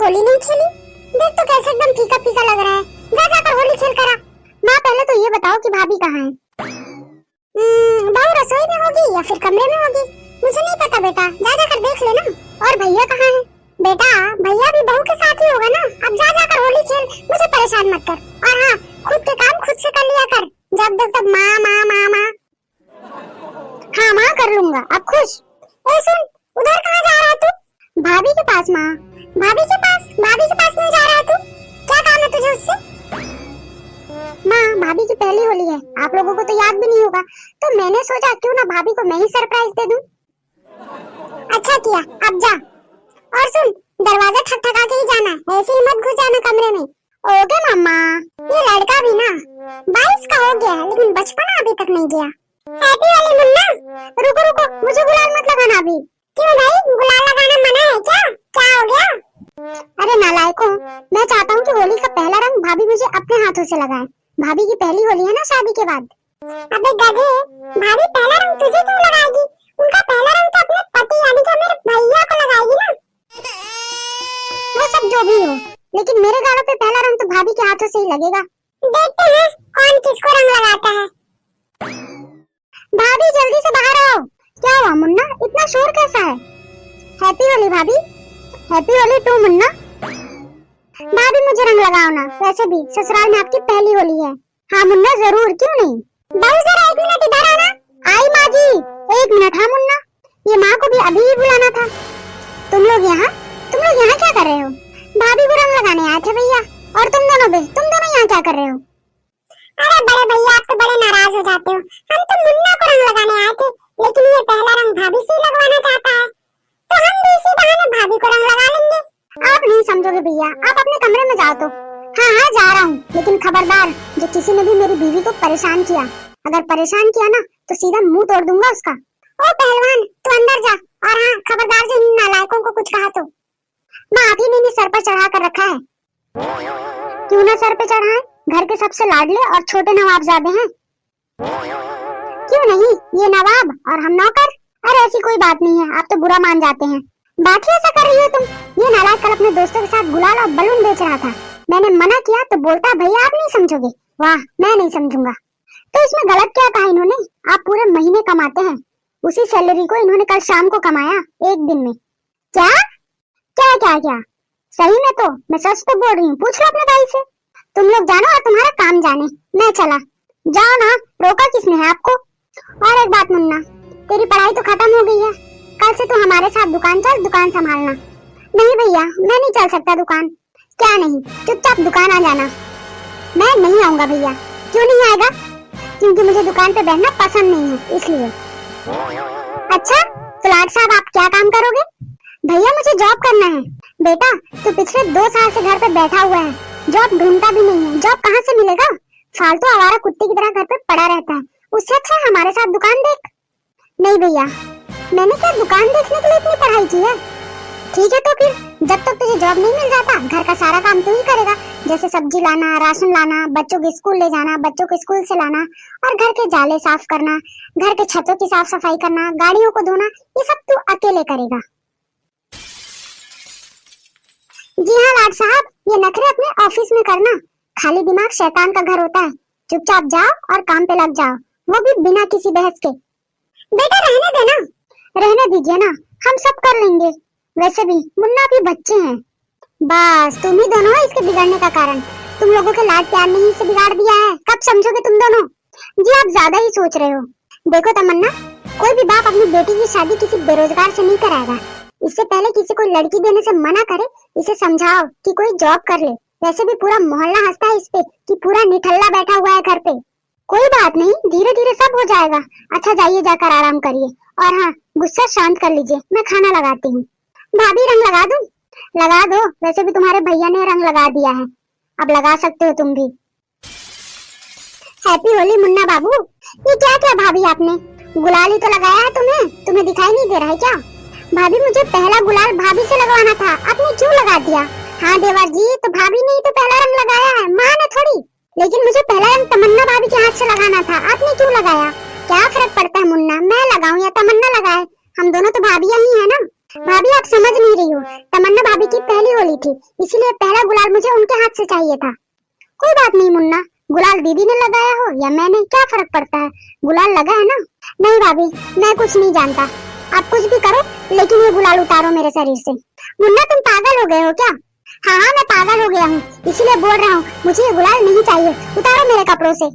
तक होली नहीं खेली? देख तो कैसे एकदम फीका फीका लग रहा है। जा जाकर होली खेल कर आ। माँ पहले तो ये बताओ कि भाभी कहाँ है? बहू रसोई में होगी या फिर कमरे में होगी, मुझे नहीं पता बेटा, जा जाकर देख लेना। और भैया कहाँ है? बेटा भैया भी बहू के साथ ही होगा ना, अब जा जाकर होली खेल, मुझे परेशान मत कर। और हाँ, खुद के काम खुद से कर लिया कर, जब देख तब माँ माँ माँ माँ। हाँ माँ कर लूंगा, अब खुश। ए सुन, उधर कहाँ जा रहा है तू? भाभी के पास माँ। भाभी के पास? भाभी के पास नहीं जा रहा है तू? क्या काम है तुझे उससे? माँ भाभी की पहली होली है, आप लोगों को तो याद भी नहीं होगा, तो मैंने सोचा क्यों ना भाभी को मैं ही सरप्राइज दे दूं। अच्छा किया, अब जा। और सुन, दरवाजा ठकठका के ही जाना, ऐसे ही मत घुस जाना कमरे में। ओके मम्मा। ये लड़का भी ना 22 का हो गया है, लेकिन बचपना अभी तक नहीं गया। हैप्पी वाली मुन्ना, रुको रुको, मुझे गुलाल मत लगाना अभी। क्यों भाई, गुलाल लगाना मना है क्या? क्या हो गया? अरे नालायकों, मैं चाहता हूँ कि होली का पहला रंग भाभी मुझे अपने हाथों से लगाए। भाभी की पहली होली है ना शादी के बाद। अबे गधे, भाभी पहला रंग तुझे क्यों लगाएगी? उनका पहला रंग तो अपने पति यानी कि मेरे भैया को लगाएगी ना। वो सब जो भी हो, लेकिन मेरे गालों पे पहला रंग तो भाभी के हाथों से ही लगेगा। देखते हैं कौन किसको रंग लगाता है। भाभी जल्दी से बाहर आओ। क्या हुआ मुन्ना, इतना शोर कैसा है? हैप्पी होली भाभी। Happy Holi to Munna. भाभी मुझे रंग लगाओ ना, वैसे भी ससुराल में आपकी पहली होली है। हाँ मुन्ना जरूर, क्यों नहीं। बहू जरा 1 मिनट इधर आना। आई माँ जी। 1 मिनट। हाँ मुन्ना, ये माँ को भी अभी ही बुलाना था। तुम लोग यहाँ क्या कर रहे हो? भाभी को रंग लगाने आए थे भैया। और तुम दोनों यहाँ क्या कर रहे हो? अरे बड़े भैया, आप तो बड़े नाराज हो जाते हो। हम तो मुन्ना को रंग लगाने आए थे, लेकिन ये पहला रंग भाभी से लगवाना चाहता है, तो हम भी इसी बहाने भाभी को रंग लगा लेंगे। आप नहीं समझोगे भैया, आप अपने कमरे में जाओ तो। हाँ हाँ जा रहा हूँ, लेकिन खबरदार, जो किसी ने भी मेरी बीवी को परेशान किया, अगर परेशान किया ना तो सीधा मुंह तोड़ दूंगा उसका। ओ पहलवान, तू अंदर जा। और हाँ खबरदार, जो इन नालायकों को कुछ कहा तो। माँ आप ही ने सर पर चढ़ा कर रखा है। क्यों ना सर पे चढ़ाए, घर के सबसे लाडले और छोटे नवाबजादे हैं। क्यों नहीं, ये नवाब और हम नौकर। अरे ऐसी कोई बात नहीं है, आप तो बुरा मान जाते हैं। बात ही ऐसा कर रही हो तुम। ये नालायक कल अपने दोस्तों के साथ गुलाल और बलून बेच रहा था, मैंने मना किया तो बोलता भैया आप नहीं समझोगे। वाह, मैं नहीं समझूंगा। तो इसमें गलत क्या कहा इन्होंने? आप पूरे महीने कमाते हैं, उसी सैलरी को इन्होंने कल शाम को कमाया 1 दिन में। क्या क्या क्या क्या? सही में, तो मैं सच तो बोल रही हूँ, पूछ लो अपने भाई से। तुम लोग जानो और तुम्हारा काम जाने, मैं चला। जाओ ना, रोका किसने है आपको? और एक बात मुन्ना, तेरी पढ़ाई तो खत्म हो गई है, कल से तू हमारे साथ दुकान चल, दुकान संभालना। नहीं भैया, मैं नहीं चल सकता दुकान। क्या नहीं, चुपचाप दुकान आ जाना। मैं नहीं आऊंगा भैया। क्यों नहीं आएगा? क्योंकि मुझे दुकान पे बैठना पसंद नहीं है, इसलिए। अच्छा, तो लाड साहब आप क्या काम करोगे? भैया मुझे जॉब करना है। बेटा तू पिछले 2 साल से घर पे बैठा हुआ है, जॉब ढूंढता भी नहीं है, जॉब कहाँ से मिलेगा? फालतू आवारा कुत्ते की तरह घर पे पड़ा रहता है, उससे अच्छा हमारे साथ दुकान देख। नहीं भैया, मैंने क्या दुकान देखने के लिए इतनी पढ़ाई की है? ठीक है तो फिर जब तक तुझे जॉब नहीं मिल जाता, घर का सारा काम तू ही करेगा, जैसे सब्जी लाना, राशन लाना, बच्चों को स्कूल ले जाना, बच्चों को स्कूल से लाना, और घर के जाले साफ करना, घर के छतों की साफ सफाई करना, गाड़ियों को धोना, ये सब तू अकेले करेगा। जी हाँ लाड साहब, ये नखरे अपने ऑफिस में करना, खाली दिमाग शैतान का घर होता है। चुपचाप जाओ और काम पे लग जाओ, वो भी बिना किसी बहस के। बेटा रहने देना। रहने दीजिए ना, हम सब कर लेंगे, वैसे भी मुन्ना भी बच्चे हैं। बस तुम ही दोनों हो इसके बिगड़ने का कारण, तुम लोगों के लाड प्यार ने ही इसे बिगाड़ दिया है। कब समझोगे तुम दोनों? जी आप ज्यादा ही सोच रहे हो। देखो तमन्ना, कोई भी बाप अपनी बेटी की शादी किसी बेरोजगार से नहीं कराएगा। इससे पहले किसी को लड़की देने से मना करे, इसे समझाओ कि कोई जॉब कर ले। वैसे भी पूरा मोहल्ला हंसता है इस पे कि पूरा निठल्ला बैठा हुआ है घर पे। कोई बात नहीं, धीरे धीरे सब हो जाएगा। अच्छा जाइए, जाकर आराम करिए, और हाँ गुस्सा शांत कर लीजिए, मैं खाना लगाती हूँ। भाभी रंग लगा दूं? लगा दो, वैसे भी तुम्हारे भैया ने रंग लगा दिया है, अब लगा सकते हो तुम भी। हैप्पी होली मुन्ना बाबू। ये क्या क्या भाभी आपने गुलाल ही तो लगाया है, तुम्हें दिखाई नहीं दे रहा है क्या? भाभी मुझे पहला गुलाल भाभी से लगवाना था, आपने क्यों लगा दिया? हाँ देवर जी, तो भाभी ने ही तो पहला रंग लगाया है, माँ ने थोड़ी। लेकिन मुझे पहला रंग तमन्ना भाभी के हाथ से लगाना था, आपने क्यों लगाया? क्या फर्क पड़ता है मुन्ना, मैं लगाऊं या तमन्ना लगाए, हम दोनों तो भाभियां ही है ना। भाभी आप समझ नहीं रही हो, तमन्ना भाभी की पहली होली थी, इसीलिए पहला गुलाल मुझे उनके हाथ से चाहिए था। कोई बात नहीं मुन्ना, गुलाल दीदी ने लगाया हो या मैंने, क्या फर्क पड़ता है, गुलाल लगा है ना। नहीं भाभी, मैं कुछ नहीं जानता, आप कुछ भी करो लेकिन ये गुलाल उतारो मेरे शरीर से। मुन्ना तुम पागल हो गए हो क्या? हाँ हाँ मैं पागल हो गया हूँ, इसीलिए बोल रहा हूँ, मुझे ये गुलाल नहीं चाहिए, उतारो मेरे कपड़ों से।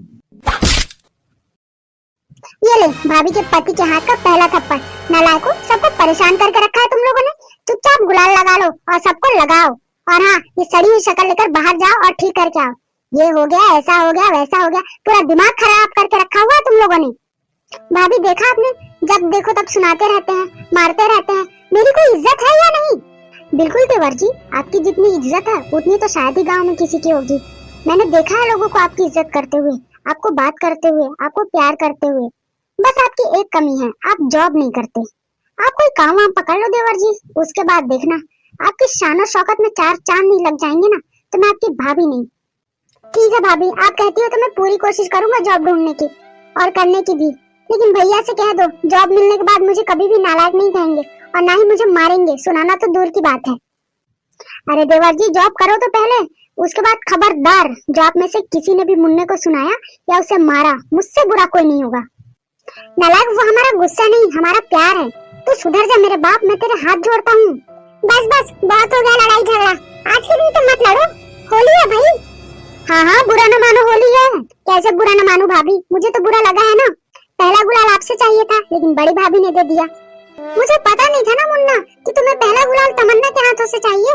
ये ले भाभी के पति के हाथ का पहला थप्पड़। नालायकों, सबको परेशान करके रखा है तुम लोगों ने। चुपचाप गुलाल लगा लो और सबको लगाओ, और हाँ ये सड़ी हुई शक्ल लेकर बाहर जाओ और ठीक करके आओ। ये हो गया, ऐसा हो गया, वैसा हो गया, पूरा दिमाग खराब करके रखा हुआ है तुम लोगों ने। भाभी देखा आपने, जब देखो तब सुनाते रहते हैं, मारते रहते हैं, मेरी कोई इज्जत है या नहीं? बिल्कुल तेवर जी, आपकी जितनी इज्जत है उतनी तो शायद ही गाँव में किसी की होगी। मैंने देखा है लोगों को आपकी इज्जत करते हुए, आपको बात करते हुए, आपको प्यार करते हुए। बस आपकी एक कमी है, आप जॉब नहीं करते। आप कोई काम वाम पकड़ लो देवर जी, उसके बाद देखना आपकी शान और शौकत में चार चांद नहीं लग जाएंगे ना, तो मैं आपकी भाभी नहीं। ठीक है भाभी, आप कहती हो तो मैं पूरी कोशिश करूंगा जॉब ढूंढने की और करने की भी, लेकिन भैया से कह दो जॉब मिलने के बाद मुझे कभी भी नालायक नहीं कहेंगे और ना ही मुझे मारेंगे, सुनाना तो दूर की बात है। अरे देवर जी जॉब करो तो पहले, उसके बाद खबरदार जॉब में से किसी ने भी मुन्ने को सुनाया या उसे मारा, मुझसे बुरा कोई नहीं होगा। नालायक, वो हमारा गुस्सा नहीं, हमारा प्यार है। तू सुधर जा मेरे बाप, मैं तेरे हाथ जोड़ता हूँ। बस बस बहुत हो गया लड़ाई झगड़ा, आज के दिन तो मत लड़ो, होली है भाई। हाँ हाँ बुरा न मानो, होली है। कैसे बुरा न मानो भाभी, मुझे तो बुरा लगा है ना। पहला गुलाल आपसे चाहिए था लेकिन बड़ी भाभी ने दे दिया। मुझे पता नहीं था ना मुन्ना कि तुम्हें पहला गुलाल तमन्ना के हाथों से चाहिए।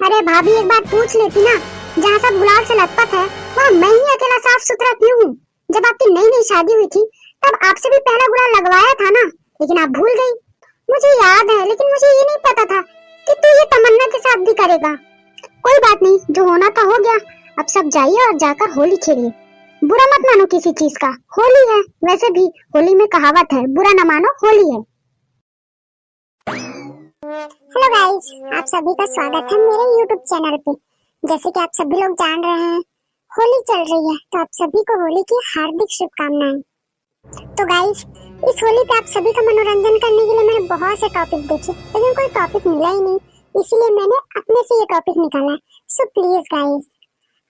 अरे भाभी एक बात पूछ लेती ना, जहाँ सब गुलाल से लथपथ है वहाँ मैं ही अकेला साफ सुथरा क्यों हूँ? जब आपकी नई नई शादी हुई थी तब आपसे भी पहला गुलाल लगवाया था ना, लेकिन आप भूल गई। मुझे याद है, लेकिन मुझे ये नहीं पता था कि तू ये तमन्ना के साथ भी करेगा। कोई बात नहीं, जो होना था हो गया। अब सब जाइए और जाकर होली खेलिए। बुरा मत मानो किसी चीज का, होली है। वैसे भी होली में कहावत है, बुरा न मानो होली है। हेलो गाइस, आप सभी का स्वागत है मेरे YouTube चैनल पे। जैसे कि आप सभी लोग जान रहे हैं होली चल रही है, तो आप सभी को होली की हार्दिक शुभकामनाएं। तो गाइस इस होली पे आप सभी का मनोरंजन करने के लिए मैंने बहुत से टॉपिक देखे, लेकिन कोई टॉपिक मिला ही नहीं, इसीलिए मैंने अपने से ये टॉपिक निकाला है। सो प्लीज गाइस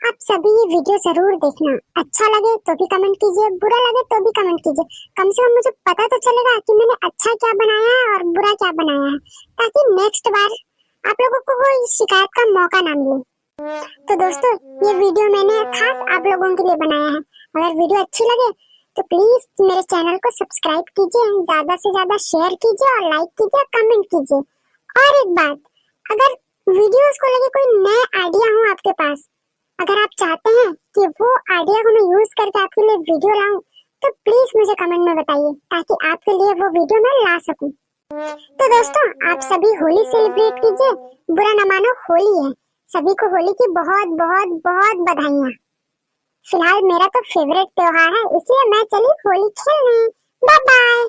आप सभी ये वीडियो जरूर देखना, अच्छा लगे तो भी कमेंट कीजिए, बुरा लगे तो भी कमेंट कीजिए। कम से कम मुझे पता तो चलेगा कि मैंने अच्छा क्या बनाया है और बुरा क्या बनाया है, ताकि नेक्स्ट बार आप लोगों को कोई शिकायत का मौका ना मिले। तो दोस्तों ये वीडियो मैंने खास आप लोगों के लिए बनाया है। अगर वीडियो अच्छी लगे तो प्लीज मेरे चैनल को सब्सक्राइब कीजिए, ज्यादा से ज्यादा शेयर कीजिए और लाइक कीजिए, कमेंट कीजिए। और एक बात, अगर वीडियोस को लेके कोई नए आइडिया हो आपके पास, अगर आप चाहते हैं कि वो आइडिया को मैं यूज करके आपके लिए वीडियो लाऊं, तो प्लीज मुझे कमेंट में बताइए, ताकि आपके लिए वो वीडियो मैं ला सकूं। तो दोस्तों आप सभी होली सेलिब्रेट कीजिए, बुरा न मानो होली है। सभी को होली की बहुत बहुत बहुत बधाइयाँ। फिलहाल मेरा तो फेवरेट त्योहार है, इसलिए मैं चली होली खेलने। Bye bye.